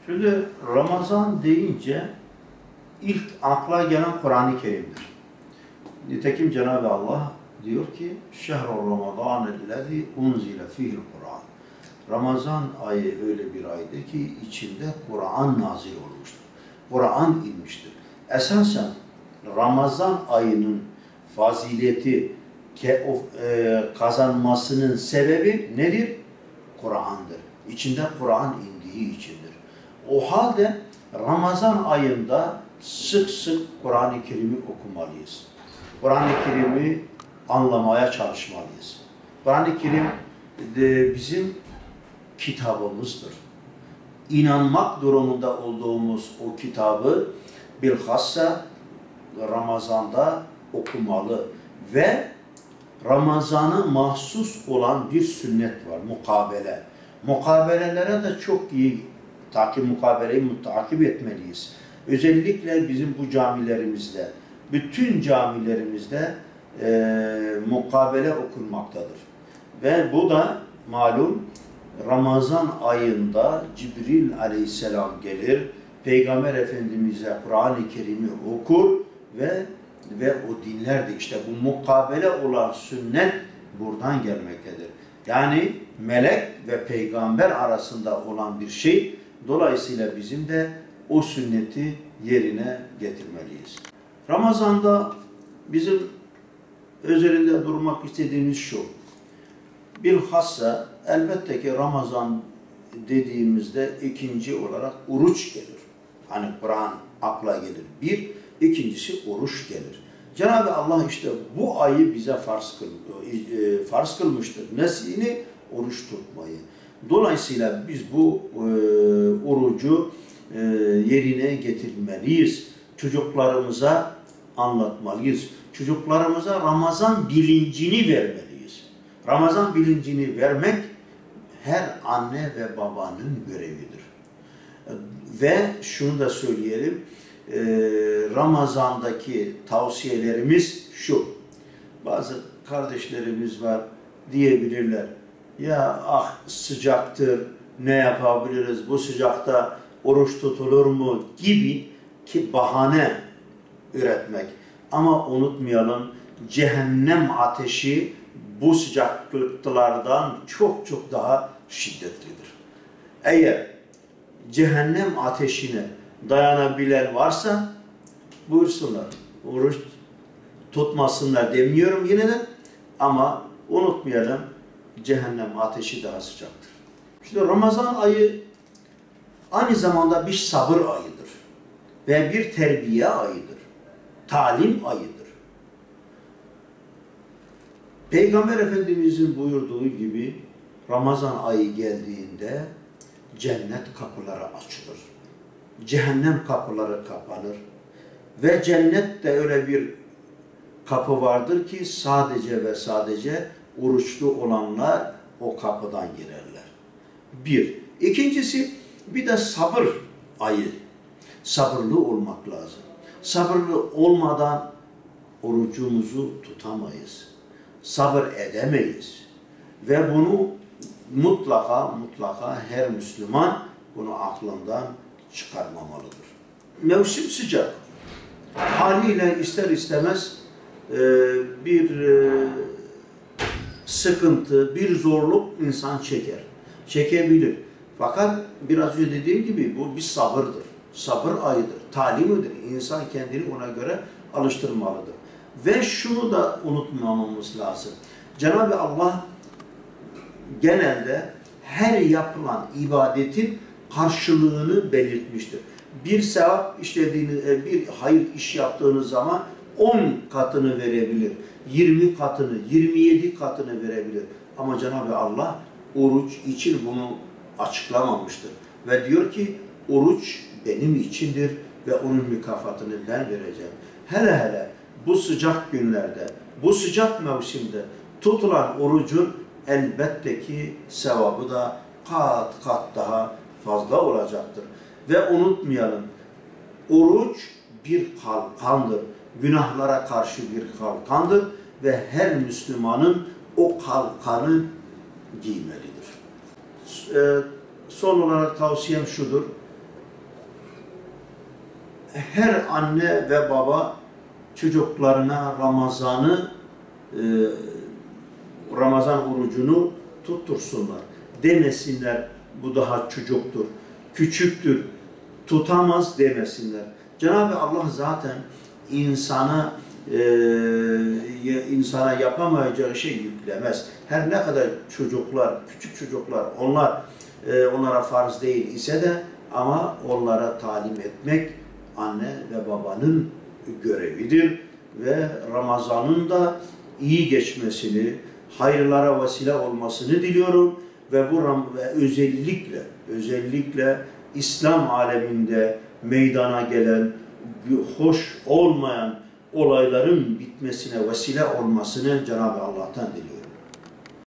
Şimdi Ramazan deyince ilk akla gelen Kur'an-ı Kerim'dir. Nitekim Cenab-ı Allah diyor ki şehr-u ramazanellezî unzile fîhil Kur'an. Ramazan ayı öyle bir aydır ki içinde Kur'an nazil olmuştur. Kur'an inmiştir. Esasen Ramazan ayının fazileti kazanmasının sebebi nedir? Kur'an'dır. İçinde Kur'an indiği içindir. O halde Ramazan ayında sık sık Kur'an-ı Kerim'i okumalıyız. Kur'an-ı Kerim'i anlamaya çalışmalıyız. Kur'an-ı Kerim bizim kitabımızdır. İnanmak durumunda olduğumuz o kitabı bilhassa Ramazan'da okumalı ve Ramazan'a mahsus olan bir sünnet var, mukabele. Mukabelelere de çok iyi mukabeleyi takip etmeliyiz. Özellikle bizim bu camilerimizde, bütün camilerimizde mukabele okunmaktadır. Ve bu da malum Ramazan ayında Cibril aleyhisselam gelir, Peygamber Efendimiz'e Kur'an-ı Kerim'i okur ve o dinlerdi. İşte bu mukabele olan sünnet buradan gelmektedir. Yani melek ve peygamber arasında olan bir şey. Dolayısıyla bizim de o sünneti yerine getirmeliyiz. Ramazan'da bizim üzerinde durmak istediğimiz şu. Bilhassa elbette ki Ramazan dediğimizde ikinci olarak oruç gelir. Hani Kur'an akla gelir. Bir, ikincisi oruç gelir. Cenab-ı Allah işte bu ayı bize farz kılmıştır. Nesini? Oruç tutmayı. Dolayısıyla biz bu orucu yerine getirmeliyiz. Çocuklarımıza anlatmalıyız. Çocuklarımıza Ramazan bilincini vermeliyiz. Ramazan bilincini vermek her anne ve babanın görevidir. Ve şunu da söyleyelim, Ramazan'daki tavsiyelerimiz şu. Bazı kardeşlerimiz var diyebilirler. Ya sıcaktır, ne yapabiliriz, bu sıcakta oruç tutulur mu gibi ki bahane üretmek. Ama unutmayalım, cehennem ateşi bu sıcaklıklardan çok çok daha şiddetlidir. Eğer cehennem ateşine dayanabilen varsa buyursunlar, oruç tutmasınlar demiyorum yine de, ama unutmayalım, cehennem ateşi daha sıcaktır. İşte Ramazan ayı aynı zamanda bir sabır ayıdır ve bir terbiye ayıdır, talim ayıdır. Peygamber Efendimizin buyurduğu gibi Ramazan ayı geldiğinde cennet kapıları açılır. Cehennem kapıları kapanır. Ve cennette öyle bir kapı vardır ki sadece ve sadece oruçlu olanlar o kapıdan girerler. Bir. İkincisi bir de sabır ayı. Sabırlı olmak lazım. Sabırlı olmadan orucumuzu tutamayız. Sabır edemeyiz. Ve bunu mutlaka her Müslüman bunu aklından çıkarmamalıdır. Mevsim sıcak. Haliyle ister istemez bir sıkıntı, bir zorluk insan çekebilir. Fakat biraz önce dediğim gibi bu bir sabırdır. Sabır ayıdır, talimidir. İnsan kendini ona göre alıştırmalıdır. Ve şunu da unutmamamız lazım. Cenab-ı Allah genelde her yapılan ibadetin karşılığını belirtmiştir. Bir sevap işlediğiniz, bir hayır iş yaptığınız zaman 10 katını verebilir, 20 katını, 27 katını verebilir. Ama Cenab-ı Allah oruç için bunu açıklamamıştır. Ve diyor ki oruç benim içindir ve onun mükafatını ben vereceğim. Hele bu sıcak günlerde, bu sıcak mevsimde tutulan orucun elbette ki sevabı da kat daha fazla olacaktır. Ve unutmayalım, oruç bir kalkandır. Günahlara karşı bir kalkandır ve her Müslümanın o kalkanı giymelidir. Son olarak tavsiyem şudur. her anne ve baba çocuklarına Ramazan orucunu tuttursunlar. Demesinler bu daha çocuktur, küçüktür, tutamaz demesinler. Cenab-ı Allah zaten insana yapamayacağı şey yüklemez. Her ne kadar çocuklar, küçük çocuklar, onlara farz değil ise de ama onlara talim etmek anne ve babanın görevidir ve Ramazan'ın da iyi geçmesini, hayırlara vesile olmasını diliyorum ve özellikle İslam aleminde meydana gelen hoş olmayan olayların bitmesine vesile olmasını Cenab-ı Allah'tan diliyorum.